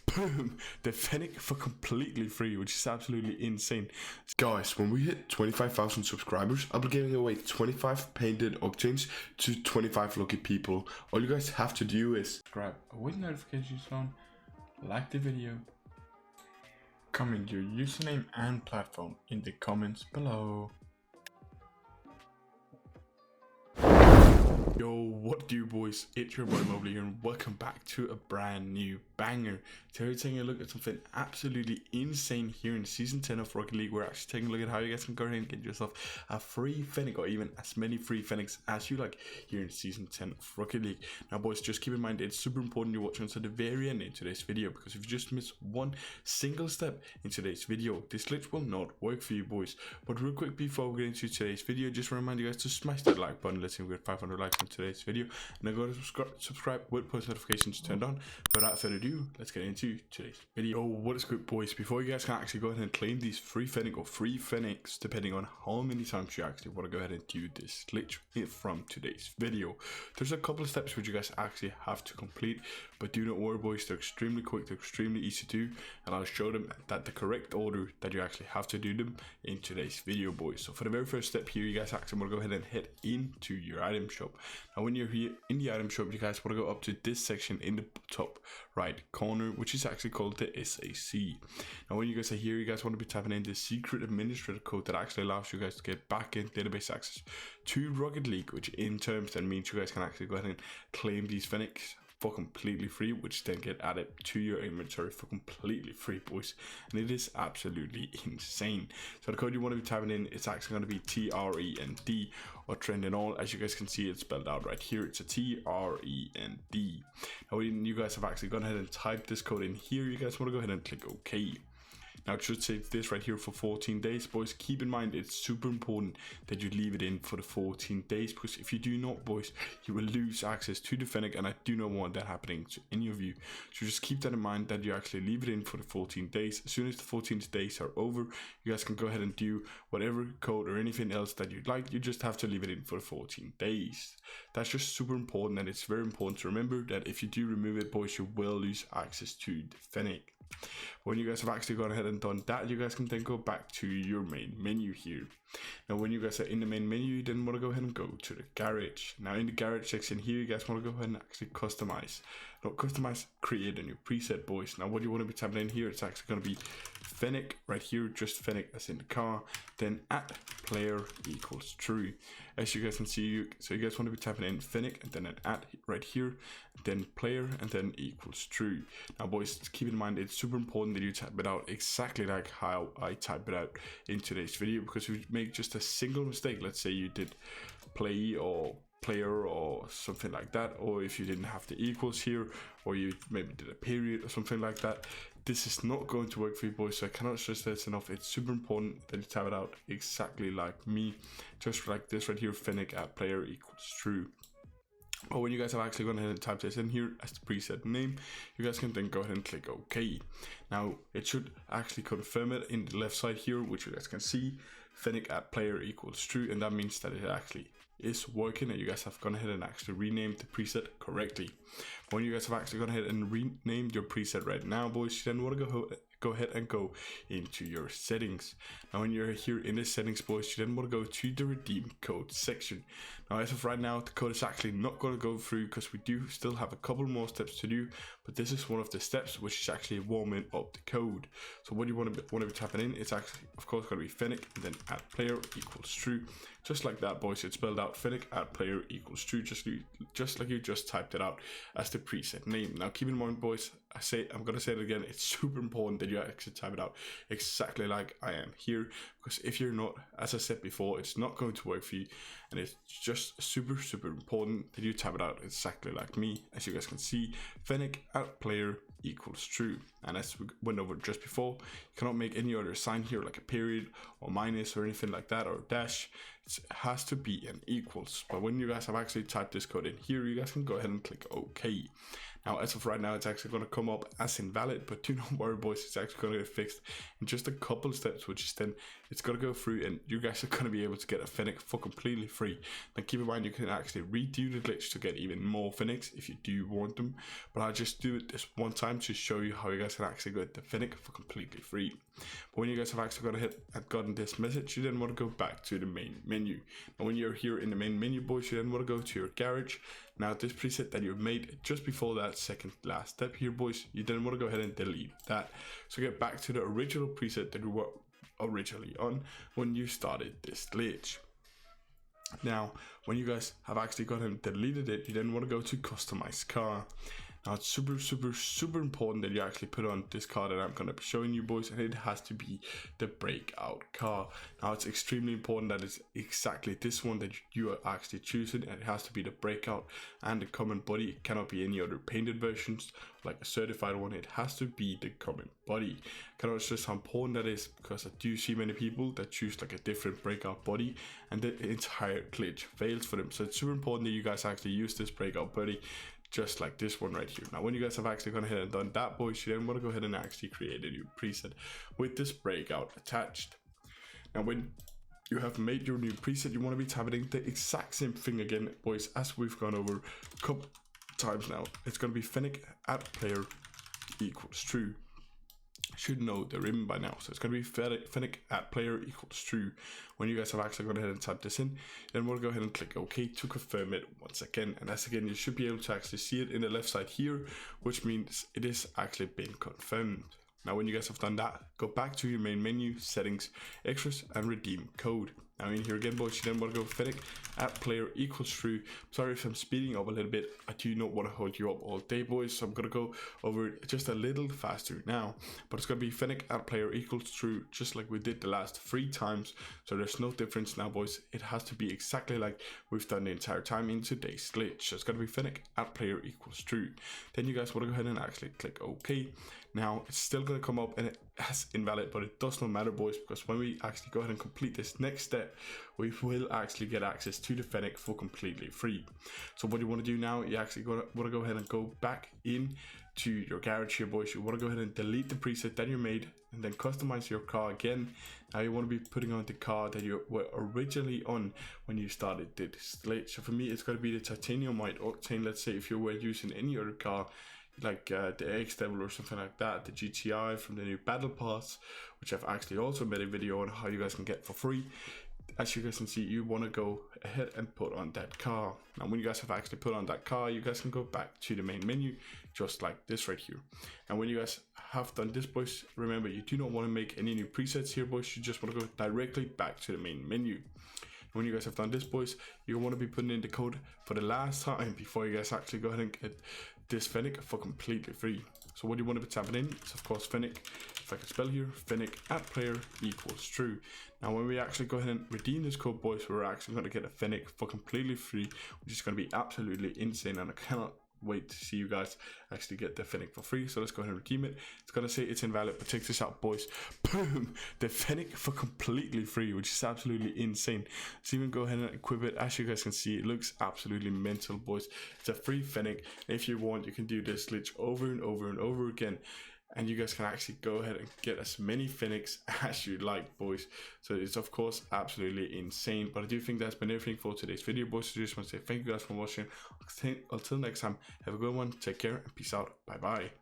Boom, the FENNEC for completely free, which is absolutely insane. Guys, when we hit 25,000 subscribers, I'll be giving away 25 painted octanes to 25 lucky people. All you guys have to do is subscribe with notifications on, like the video, comment your username and platform in the comments below. Yo, what do you boys? It's your boy Mobley here and welcome back to a brand new banger. Today we're taking a look at something absolutely insane here in season 10 of Rocket League. We're actually taking a look at how you guys can go ahead and get yourself a free fennec, or even as many free fennecs as you like here in season 10 of Rocket League. Now boys, just keep in mind it's super important you're watching until the very end in today's video, because if you just miss one single step in today's video, this glitch will not work for you boys. But real quick before we get into today's video, just remind you guys to smash that like button. Let's see if we get 500 likes on today's video, and then go to subscribe with post notifications turned on. But without further ado, let's get into today's video. Oh, what is good boys? Before you guys can actually go ahead and claim these free fennec or free fennecs, depending on how many times you actually want to go ahead and do this glitch from today's video, there's a couple of steps which you guys actually have to complete. But do not worry boys, they're extremely quick, they're extremely easy to do, and I'll show them that the correct order that you actually have to do them in today's video boys. So for the very first step here, you guys actually want to go ahead and head into your item shop. Now when you're here in the item shop, you guys want to go up to this section in the top right corner, which is actually called the SAC. Now when you guys are here, you guys want to be typing in the secret administrator code that actually allows you guys to get back-end database access to Rocket League, which in terms then means you guys can actually go ahead and claim these fennecs for completely free, which then get added to your inventory for completely free boys, and it is absolutely insane. So the code you want to be typing in, it's actually going to be TREND, or trend and all. As you guys can see, it's spelled out right here, it's a TREND. Now when you guys have actually gone ahead and typed this code in here, you guys want to go ahead and click OK. Now it should say this right here for 14 days. Boys, keep in mind it's super important that you leave it in for the 14 days, because if you do not boys, you will lose access to the fennec, and I do not want that happening to any of you. So just keep that in mind, that you actually leave it in for the 14 days. As soon as the 14 days are over, you guys can go ahead and do whatever code or anything else that you'd like. You just have to leave it in for the 14 days. That's just super important, and it's very important to remember that if you do remove it boys, you will lose access to the fennec. When you guys have actually gone ahead and done that, you guys can then go back to your main menu here. Now when you guys are in the main menu, you then want to go ahead and go to the garage. Now in the garage section here, you guys want to go ahead and actually create a new preset boys. Now what you want to be typing in here, it's actually going to be fennec right here, just fennec as in the car, then @player equals true. As you guys can see, so you guys want to be typing in fennec and then an right here, then player and then equals true. Now boys, keep in mind it's super important that you type it out exactly like how I type it out in today's video, because if you make just a single mistake, let's say you did play or player or something like that, or if you didn't have the equals here, or you maybe did a period or something like that, this is not going to work for you boys. So I cannot stress this enough, it's super important that you type it out exactly like me, just like this right here, fennec @player equals true. But when you guys have actually gone ahead and typed this in here as the preset name, you guys can then go ahead and click OK. Now it should actually confirm it in the left side here, which you guys can see, fennec @player equals true, and that means that it actually is working and you guys have gone ahead and actually renamed the preset correctly. When you guys have actually gone ahead and renamed your preset right now boys, you then want to go ahead and go into your settings. Now when you're here in the settings boys, you then want to go to the redeem code section. Now as of right now, the code is actually not going to go through because we do still have a couple more steps to do, but this is one of the steps which is actually warming up the code. So what you want to be typing in, it's actually of course going to be fennec and then @player equals true, just like that boys. It's spelled out fennec @player equals true, just like you just typed it out as the preset name. Now keep in mind boys, I'm gonna say it again, it's super important that you actually type it out exactly like I am here, because if you're not, as I said before, it's not going to work for you, and it's just super important that you type it out exactly like me. As you guys can see, fennec @player equals true, and as we went over just before, you cannot make any other sign here like a period or minus or anything like that, or a dash. It has to be an equals. But when you guys have actually typed this code in here, you guys can go ahead and click OK. Now, as of right now, it's actually going to come up as invalid, but do not worry, boys, it's actually going to get fixed in just a couple steps, which is then it's going to go through and you guys are going to be able to get a fennec for completely free. Now, keep in mind, you can actually redo the glitch to get even more fennecs if you do want them, but I'll just do it this one time to show you how you guys can actually get the fennec for completely free. But when you guys have actually gone ahead and gotten this message, you then want to go back to the main menu. Now, when you're here in the main menu, boys, you then want to go to your garage. Now, this preset that you made just before that second last step here, boys, you then want to go ahead and delete that. So get back to the original preset that you were originally on when you started this glitch. Now, when you guys have actually gone and deleted it, you then want to go to customize car. Now, it's super important that you actually put on this car that I'm going to be showing you, boys, and it has to be the breakout car. Now, it's extremely important that it's exactly this one that you are actually choosing, and it has to be the breakout and the common body. It cannot be any other painted versions like a certified one. It has to be the common body. Cannot stress how important that is, because I do see many people that choose like a different breakout body and the entire glitch fails for them. So it's super important that you guys actually use this breakout body, just like this one right here. Now, when you guys have actually gone ahead and done that, boys, you then want to go ahead and actually create a new preset with this breakout attached. Now, when you have made your new preset, you want to be targeting the exact same thing again, boys, as we've gone over a couple times now. It's going to be fennec at player equals true. Should know the ribbon by now, so it's going to be fennec at player equals true. When you guys have actually gone ahead and typed this in, then we'll go ahead and click OK to confirm it once again. And as again, you should be able to actually see it in the left side here, which means it is actually been confirmed. Now, when you guys have done that, go back to your main menu, settings, extras, and redeem code. Now, in here again, boys, you then want to go fennec at player equals true. Sorry if I'm speeding up a little bit. I do not want to hold you up all day, boys, so I'm going to go over it just a little faster now. But it's going to be fennec at player equals true, just like we did the last 3 times. So there's no difference now, boys. It has to be exactly like we've done the entire time in today's glitch. So it's going to be fennec at player equals true. Then you guys want to go ahead and actually click OK. Now, it's still going to come up and it has invalid, but it does not matter, boys, because when we actually go ahead and complete this next step, we will actually get access to the fennec for completely free. So what you want to do now, you actually want to go ahead and go back in to your garage here, boys. You want to go ahead and delete the preset that you made and then customize your car again. Now you want to be putting on the car that you were originally on when you started this glitch. So for me, it's going to be the titanium white octane. Let's say if you were using any other car, like the X-Devil or something like that, the GTI from the new battle pass, which I've actually also made a video on how you guys can get for free. As you guys can see, you want to go ahead and put on that car. Now, when you guys have actually put on that car, you guys can go back to the main menu, just like this right here. And when you guys have done this, boys, remember, you do not want to make any new presets here, boys. You just want to go directly back to the main menu. When you guys have done this, boys, you want to be putting in the code for the last time before you guys actually go ahead and get this fennec for completely free. So what you want to be tapping in is, of course, fennec, if I can spell here, fennec at player equals true. Now, when we actually go ahead and redeem this code, boys, we're actually going to get a fennec for completely free, which is going to be absolutely insane, and I cannot wait to see you guys actually get the fennec for free. So let's go ahead and redeem it. It's gonna say it's invalid, but check this out, boys. Boom, the fennec for completely free, which is absolutely insane. Let's even go ahead and equip it. As you guys can see, it looks absolutely mental, boys. It's a free fennec. If you want, you can do this glitch over and over and over again, and you guys can actually go ahead and get as many fennecs as you like, boys. So it's, of course, absolutely insane. But I do think that's been everything for today's video, boys. So I just want to say thank you guys for watching. Until next time, have a good one, take care, and peace out. Bye bye.